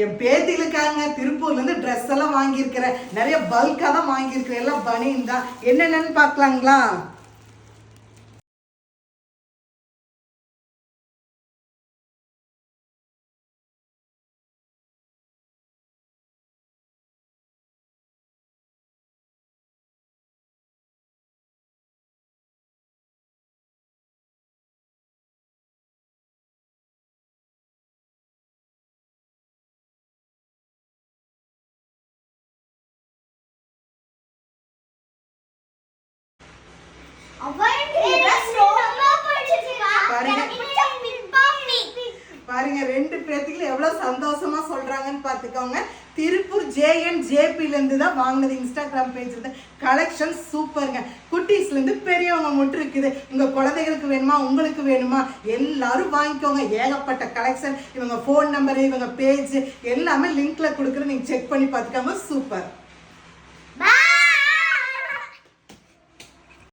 என் பேத்திகளுக்காங்க திருப்பூர்ல இருந்து ட்ரெஸ் எல்லாம் வாங்கியிருக்கிறேன். நிறைய பல்கா தான் வாங்கியிருக்கிறேன். எல்லாம் பனியன் தான். என்னென்னு பார்க்கலாங்களா? பாருங்க ரெண்டு பேத்துக்கு எவ்வளவு சந்தோஷமா சொல்றாங்கன்னு பாத்துக்கோங்க. திருப்பூர் JNJP இருந்து தான் வாங்கினது. இன்ஸ்டாகிராம் பேஜ் இருந்து கலெக்ஷன் சூப்பருங்க. குட்டீஸ்ல இருந்து பெரியவங்க மட்டும் இருக்குது. உங்க குழந்தைகளுக்கு வேணுமா, உங்களுக்கு வேணுமா, எல்லாரும் வாங்கிக்கோங்க. ஏகப்பட்ட கலெக்ஷன். இவங்க ஃபோன் நம்பர், இவங்க பேஜ் எல்லாமே லிங்க்ல கொடுக்குறேன். நீங்க செக் பண்ணி பார்த்துக்கோங்க. சூப்பர்.